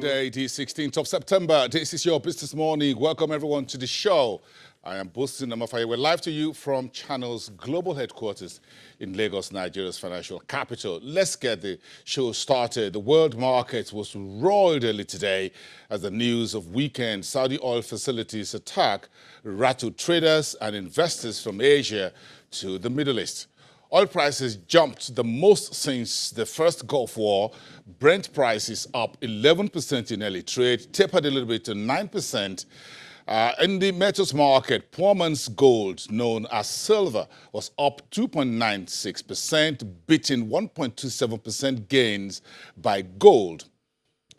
Friday, the 16th of September. This is your Business Morning. Welcome everyone to the show. I am Bosin Amafaye. We're live to you from Channel's global headquarters in Lagos, Nigeria's financial capital. Let's get the show started. The world market was roiled early today as the news of weekend Saudi oil facilities attack rattled traders and investors from Asia to the Middle East. Oil prices jumped the most since the first Gulf War. Brent prices up 11% in early trade, tapered a little bit to 9%. In the metals market, poor man's gold, known as silver, was up 2.96%, beating 1.27% gains by gold.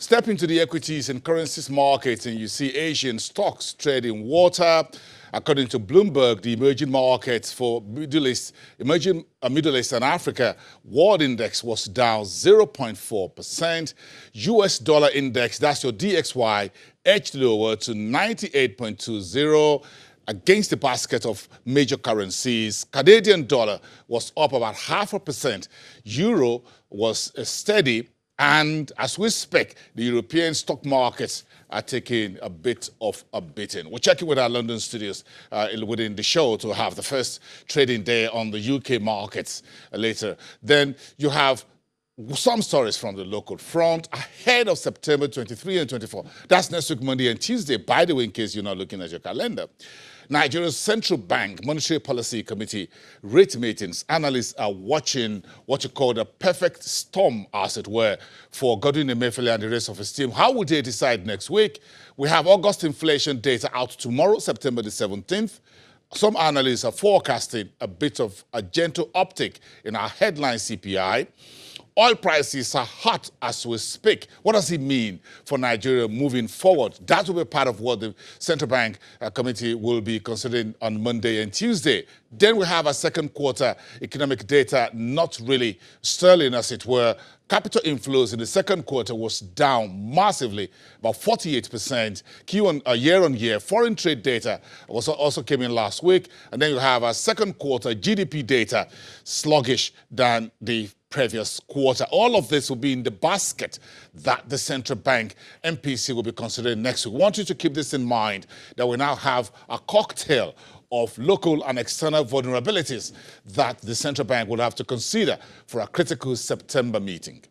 Step into the equities and currencies markets and you see Asian stocks trading water. According to Bloomberg, the emerging markets for Middle East and Africa, world index was down 0.4%. US dollar index, that's your DXY, edged lower to 98.20 against the basket of major currencies. Canadian dollar was up about 0.5%. Euro was steady. And as we speak, the European stock markets are taking a bit of a beating. We're checking with our London studios within the show to have the first trading day on the UK markets later. Then you have some stories from the local front ahead of September 23 and 24. That's next week, Monday and Tuesday, by the way, in case you're not looking at your calendar. Nigeria's Central Bank Monetary Policy Committee rate meetings. Analysts are watching what you call the perfect storm, as it were, for Godwin Emefiele and the rest of his team. How will they decide next week? We have August inflation data out tomorrow, September the 17th. Some analysts are forecasting a bit of a gentle uptick in our headline CPI. Oil prices are hot as we speak. What does it mean for Nigeria moving forward? That will be part of what the Central Bank Committee will be considering on Monday and Tuesday. Then we have a second quarter economic data, not really sterling as it were. Capital inflows in the second quarter was down massively, about 48% year on year. Foreign trade data also came in last week. And then you have a second quarter GDP data sluggish than the previous quarter. All of this will be in the basket that the Central Bank MPC will be considering next week. I want you to keep this in mind, that we now have a cocktail of local and external vulnerabilities that the Central Bank will have to consider for a critical September meeting.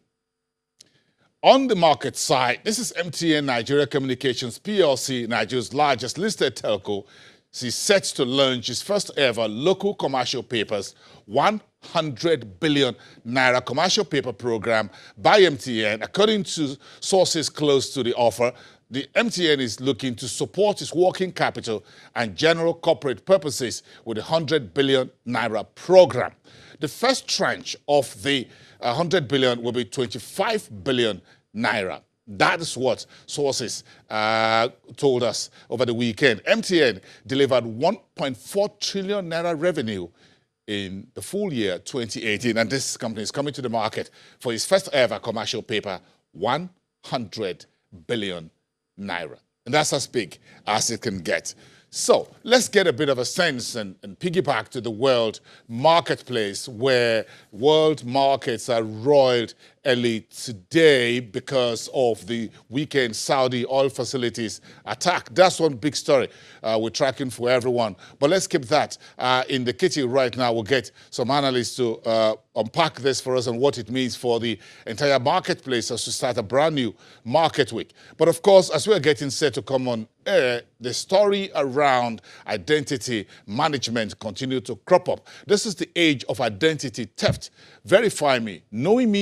On the market side, this is MTN Nigeria Communications PLC, Nigeria's largest listed telco. She's set to launch its first ever local commercial papers, 100 billion naira commercial paper program by MTN. According to sources close to the offer, the MTN is looking to support its working capital and general corporate purposes with a 100 billion naira program. The first tranche of the 100 billion will be 25 billion naira. That is what sources told us over the weekend. MTN delivered 1.4 trillion naira revenue in the full year 2018, and this company is coming to the market for its first ever commercial paper, 100 billion naira. And that's as big as it can get. So let's get a bit of a sense and piggyback to the world marketplace, where world markets are roiled early today because of the weekend Saudi oil facilities attack. That's one big story we're tracking for everyone. But let's keep that in the kitty right now. We'll get some analysts to unpack this for us and what it means for the entire marketplace as we start a brand new market week. But of course, as we're getting set to come on air, the story around identity management continue to crop up. This is the age of identity theft. Verify me, knowing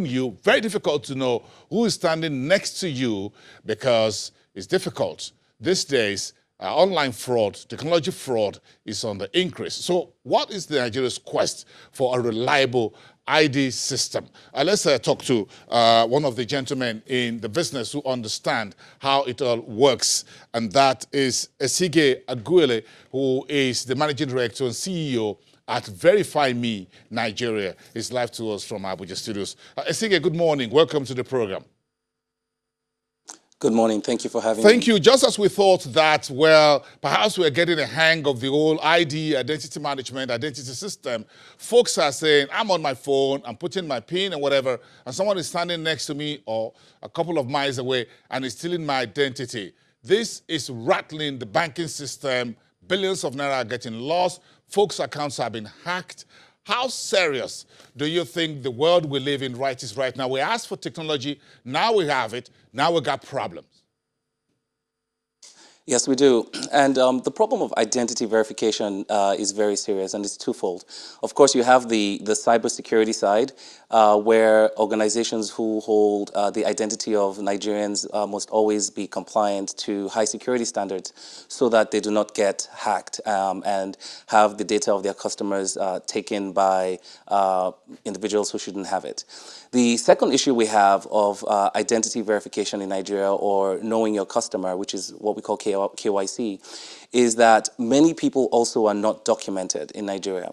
you. Very difficult to know who is standing next to you because it's difficult. These days, online fraud, technology fraud is on the increase. So what is Nigeria's quest for a reliable ID system? Let's talk to one of the gentlemen in the business who understand how it all works, and that is Esige Aguele, who is the Managing Director and CEO at Verify Me Nigeria. Is live to us from Abuja studios. Esige, good morning. Welcome to the program. Good morning. Thank you for having me. Thank you. Just as we thought that, well, perhaps we're getting a hang of the whole ID, identity management, identity system, folks are saying, I'm on my phone, I'm putting my PIN and whatever, and someone is standing next to me or a couple of miles away and is stealing my identity. This is rattling the banking system. Billions of naira are getting lost. Folks' accounts have been hacked. How serious do you think the world we live in is right now? We asked for technology, now we have it, now we got problems. Yes, we do. And the problem of identity verification is very serious, and it's twofold. Of course, you have the cybersecurity side, where organizations who hold the identity of Nigerians must always be compliant to high security standards so that they do not get hacked and have the data of their customers taken by individuals who shouldn't have it. The second issue we have of identity verification in Nigeria, or knowing your customer, which is what we call KYC, is that many people also are not documented in Nigeria.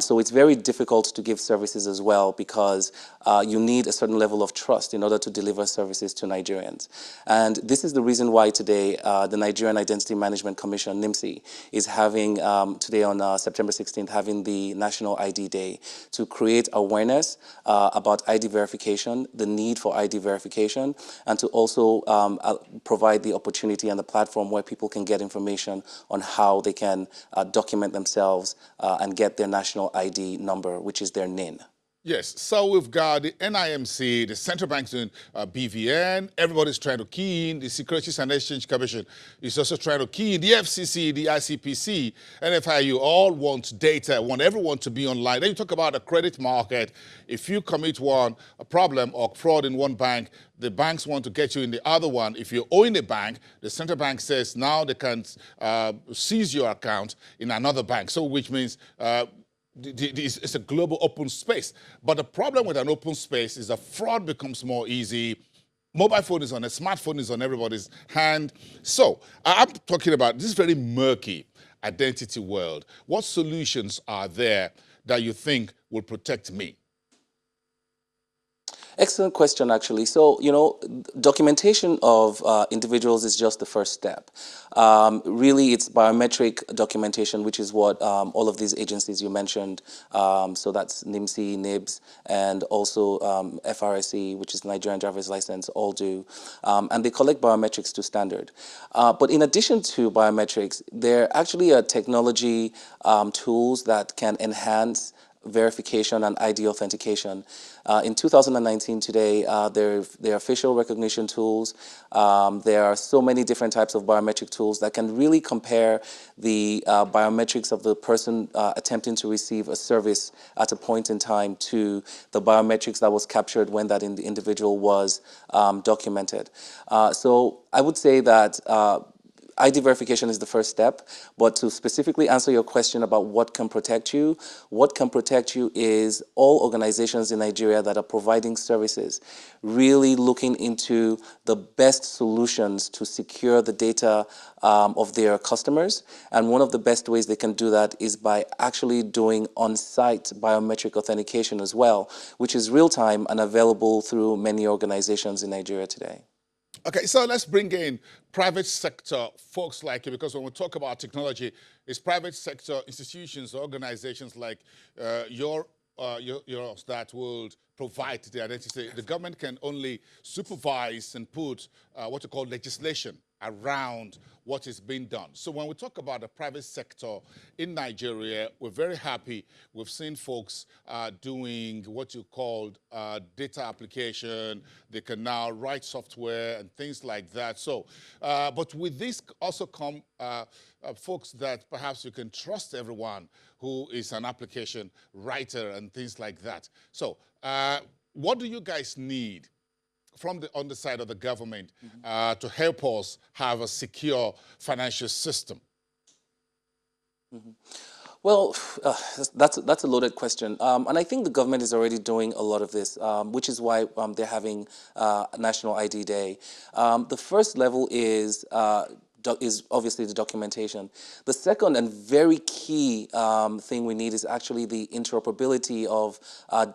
So it's very difficult to give services as well, because you need a certain level of trust in order to deliver services to Nigerians. And this is the reason why today the Nigerian Identity Management Commission, NIMC, is having, today on September 16th, having the National ID Day to create awareness about ID verification, the need for ID verification, and to also provide the opportunity and the platform where people can get information on how they can document themselves and get their national ID number, which is their NIN. Yes, so we've got the NIMC, the central bank's doing BVN, everybody's trying to key in, the Securities and Exchange Commission is also trying to key in, the FCC, the ICPC, NFIU all want data, want everyone to be online. Then you talk about the credit market. If you commit a problem or fraud in one bank, the banks want to get you in the other one. If you own a bank, the central bank says now they can seize your account in another bank, so which means it's a global open space. But the problem with an open space is that fraud becomes more easy. Mobile phone is on, a smartphone is on everybody's hand. So I'm talking about this very murky identity world. What solutions are there that you think will protect me? Excellent question, actually. So, documentation of individuals is just the first step. Really, it's biometric documentation, which is what all of these agencies you mentioned, so that's NIMC, NIBS, and also FRSE, which is Nigerian Driver's License, all do. And they collect biometrics to standard. But in addition to biometrics, there actually are technology tools that can enhance verification and ID authentication. In 2019 today, there are facial recognition tools. There are so many different types of biometric tools that can really compare the biometrics of the person attempting to receive a service at a point in time to the biometrics that was captured when that individual was documented. So I would say that ID verification is the first step, but to specifically answer your question about what can protect you is all organizations in Nigeria that are providing services really looking into the best solutions to secure the data of their customers. And one of the best ways they can do that is by actually doing on-site biometric authentication as well, which is real-time and available through many organizations in Nigeria today. Okay, so let's bring in private sector folks like you, because when we talk about technology, it's private sector institutions, organizations like yours that will provide the identity. The government can only supervise and put what you call legislation around what is being done. So when we talk about the private sector in Nigeria, we're very happy. We've seen folks doing what you called data application. They can now write software and things like that. So, but with this also come folks that perhaps you can trust everyone who is an application writer and things like that. So what do you guys need from on the side of the government to help us have a secure financial system? Well, that's a loaded question, and I think the government is already doing a lot of this, which is why they're having National ID Day. The first level is is obviously the documentation. The second and very key thing we need is actually the interoperability of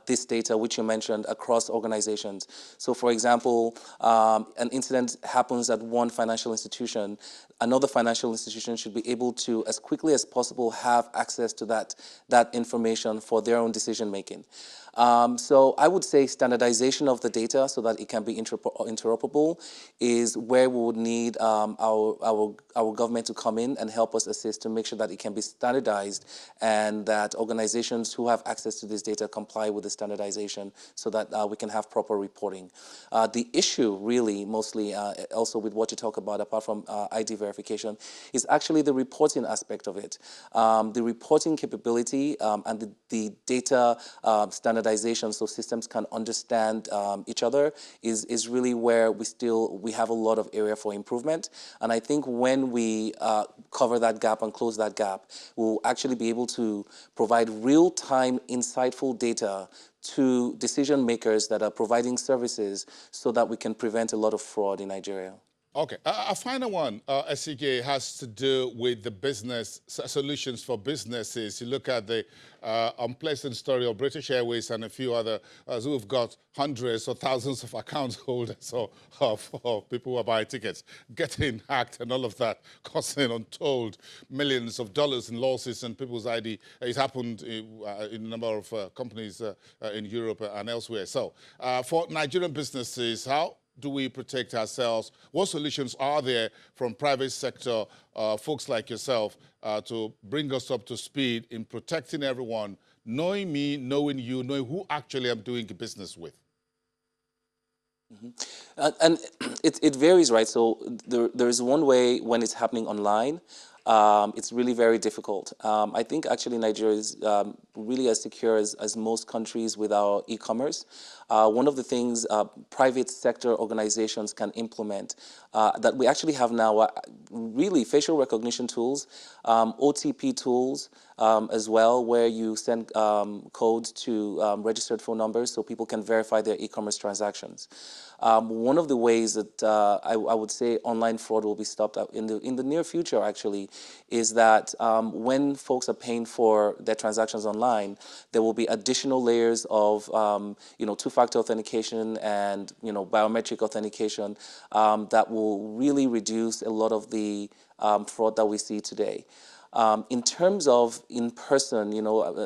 this data, which you mentioned, across organizations. So for example, an incident happens at one financial institution, another financial institution should be able to, as quickly as possible, have access to that information for their own decision making. So I would say standardization of the data so that it can be interoperable is where we would need our government to come in and help us assist to make sure that it can be standardized and that organizations who have access to this data comply with the standardization so that we can have proper reporting. The issue really mostly also with what you talk about apart from ID verification is actually the reporting aspect of it. The reporting capability and the data standardization so systems can understand each other is really where we have a lot of area for improvement. And I think when we cover that gap and close that gap, we'll actually be able to provide real-time, insightful data to decision makers that are providing services so that we can prevent a lot of fraud in Nigeria. Okay, a final one, SCK, has to do with the business solutions for businesses. You look at the unpleasant story of British Airways and a few other who have got hundreds or thousands of account holders or people who are buying tickets getting hacked and all of that, costing untold millions of dollars in losses and people's ID. It happened in a number of companies in Europe and elsewhere. So for Nigerian businesses, how do we protect ourselves? What solutions are there from private sector folks like yourself to bring us up to speed in protecting everyone, knowing me, knowing you, knowing who actually I'm doing business with? Mm-hmm. And it varies, right? So there's one way when it's happening online. It's really very difficult. I think actually Nigeria is really as secure as most countries with our e-commerce. One of the things private sector organizations can implement that we actually have now are really facial recognition tools, OTP tools as well, where you send codes to registered phone numbers so people can verify their e-commerce transactions. One of the ways that I would say online fraud will be stopped in the near future actually is that when folks are paying for their transactions online, there will be additional layers of two-factor authentication and biometric authentication that will really reduce a lot of the fraud that we see today. In terms of in-person,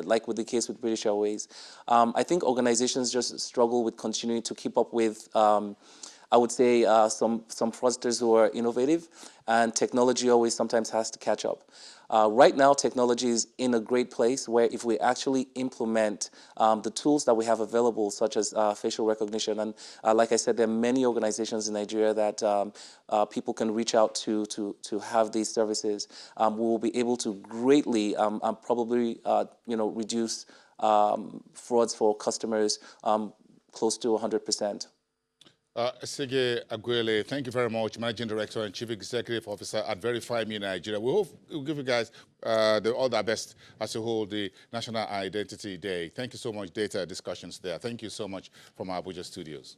like with the case with British Airways, I think organizations just struggle with continuing to keep up with, I would say, some fraudsters who are innovative, and technology always sometimes has to catch up. Right now, technology is in a great place where if we actually implement the tools that we have available, such as facial recognition, and like I said, there are many organizations in Nigeria that people can reach out to have these services. We will be able to greatly probably reduce frauds for customers close to 100%. Sige Aguele, thank you very much, Managing Director and Chief Executive Officer at Verify Me Nigeria. We'll give you guys all the best as you hold the National Identity Day. Thank you so much, Data Discussions there. Thank you so much from our Abuja studios.